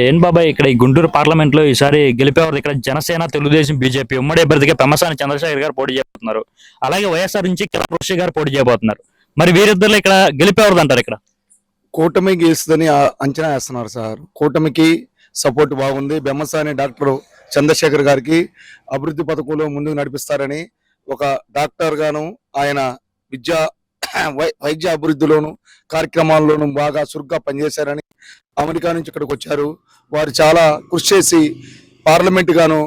ఏం బాబాయ్ ఇక్కడ ఈ గుంటూరు పార్లమెంట్ లో ఈసారి గెలిపేవారు ఇక్కడ జనసేన తెలుగుదేశం బీజేపీ ఉమ్మడి అభ్యర్థిగా పెమ్మసాని చంద్రశేఖర్ గారు పోటీ చేయబోతున్నారు. అలాగే వైఎస్ఆర్ నుంచి కిరణ్ రోషి గారు పోటీ చేయబోతున్నారు. మరి వీరిద్దరు ఇక్కడ గెలిపేవారు అంటారు. ఇక్కడ కూటమి గెలుస్తుందని అంచనా వేస్తున్నారు సార్. కూటమికి సపోర్ట్ బాగుంది. బెమ్మసాని డాక్టర్ చంద్రశేఖర్ గారికి అభివృద్ధి పథకంలో ముందుకు నడిపిస్తారని, ఒక డాక్టర్ గాను ఆయన వైద్య అభివృద్ధిలోను కార్యక్రమాల్లోనూ బాగా చురుగ్గా పనిచేశారని, అమెరికా నుంచి ఇక్కడికి వచ్చారు. వారు చాలా కృషి చేసి పార్లమెంట్ గాను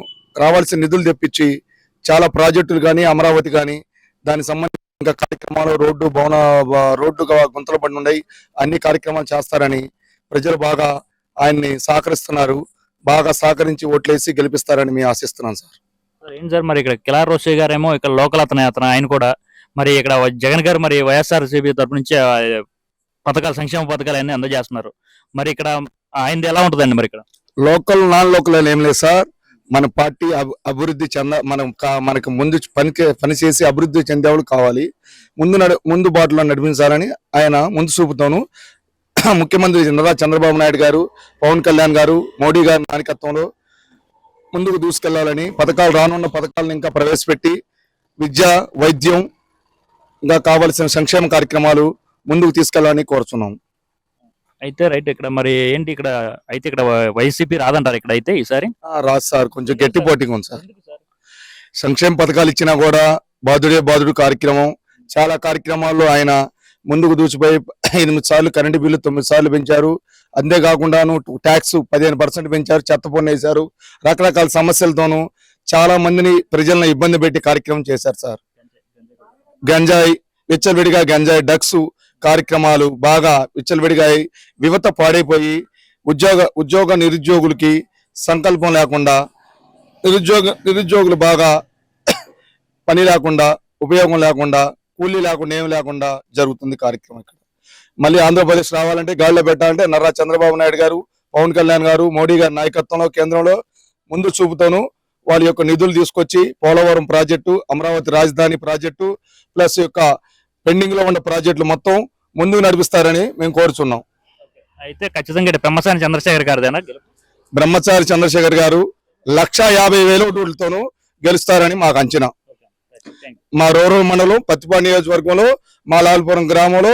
రావాల్సిన నిధులు తెప్పించి చాలా ప్రాజెక్టులు కానీ అమరావతి కానీ దానికి సంబంధించిన ఇంకా కార్యక్రమాలు రోడ్డు గుంతలు పడి ఉన్నాయి, అన్ని కార్యక్రమాలు చేస్తారని ప్రజలు బాగా ఆయన్ని సహకరిస్తున్నారు. బాగా సహకరించి ఓట్లేసి గెలిపిస్తారని మేము ఆశిస్తున్నాం సార్. ఏం సార్ మరి ఇక్కడ కిలార్ రోషి గారేమో ఇక్కడ లోకల్ అతను ఆయన కూడా మరి ఇక్కడ జగన్ గారు మరి వైఎస్ఆర్సీపీ తరపు నుంచి పథకాలు సంక్షేమ పథకాలు అన్ని అందజేస్తున్నారు. మరి ఇక్కడ ఆయనది ఎలా ఉంటుందండి? మరి ఇక్కడ లోకల్ నాన్ లోకల్ అని ఏం లేదు సార్. మన పార్టీ అభివృద్ధి మనకు ముందు పని చేసి అభివృద్ధి చెందేవాళ్ళు కావాలి. ముందు బాటలో నడిపించాలని ఆయన ముందు చూపుతాను. ముఖ్యమంత్రి నారా చంద్రబాబు నాయుడు గారు, పవన్ కళ్యాణ్ గారు, మోడీ గారి నాయకత్వంలో ముందుకు దూసుకెళ్లాలని రానున్న పథకాలను ఇంకా ప్రవేశపెట్టి విద్య, వైద్యం ఇంకా కావాల్సిన సంక్షేమ కార్యక్రమాలు ముందుకు తీసుకెళ్లాలని కోరుతున్నాం. అయితే రైట్. ఇక్కడ మరి ఏంటి ఇక్కడ అయితే ఇక్కడ వైసీపీ రాదంటారు ఇక్కడ అయితే ఈసారి? రాదు సార్, కొంచెం గట్టి పోటీగా ఉంది సార్. సంక్షేమ పథకాలు ఇచ్చినా కూడా బాధుడు కార్యక్రమం, చాలా కార్యక్రమాల్లో ఆయన ముందుకు దూచిపోయి 8 సార్లు కరెంటు బిల్లు 9 సార్లు పెంచారు. అంతేకాకుండాను ట్యాక్స్ 15% పెంచారు, చెత్త పన్ను వేశారు. రకరకాల సమస్యలతోనూ చాలా మందిని ప్రజలను ఇబ్బంది పెట్టి కార్యక్రమం చేశారు సార్. గంజాయి విచ్చలవిడిగా డ్రగ్స్ కార్యక్రమాలు బాగా విచ్చలవిడిగా యువత పాడైపోయి ఉద్యోగ నిరుద్యోగులకి సంకల్పం లేకుండా నిరుద్యోగులు బాగా పని లేకుండా, ఉపయోగం లేకుండా, కూలీ లేకుండా, ఏమి లేకుండా జరుగుతుంది కార్యక్రమం. ఇక్కడ మళ్ళీ ఆంధ్రప్రదేశ్ రావాలంటే గాడిలో పెట్టాలంటే నారా చంద్రబాబు నాయుడు గారు, పవన్ కళ్యాణ్ గారు, మోడీ గారి నాయకత్వంలో కేంద్రంలో ముందు చూపుతోను వాళ్ళ యొక్క నిధులు తీసుకొచ్చి పోలవరం ప్రాజెక్టు, అమరావతి రాజధాని ప్రాజెక్టు ప్లస్ యొక్క పెండింగ్ లో ఉన్న ప్రాజెక్టులు మొత్తం ముందుకు నడిపిస్తారని మేము కోరుచున్నాం. అయితే ఖచ్చితంగా పెమ్మసాని చంద్రశేఖర్ గారిదేనా? బ్రహ్మచారి చంద్రశేఖర్ గారు 1,50,000 ఓట్లతోనూ గెలుస్తారని మాకు అంచనా. మా రూరల్ మండలం పత్తిపాడు నియోజకవర్గంలో మా లాల్పురం గ్రామంలో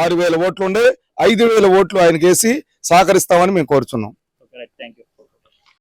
6,000 ఓట్లు ఉండే 5,000 ఓట్లు ఆయనకేసి సహకరిస్తామని మేము కోరుచున్నాం.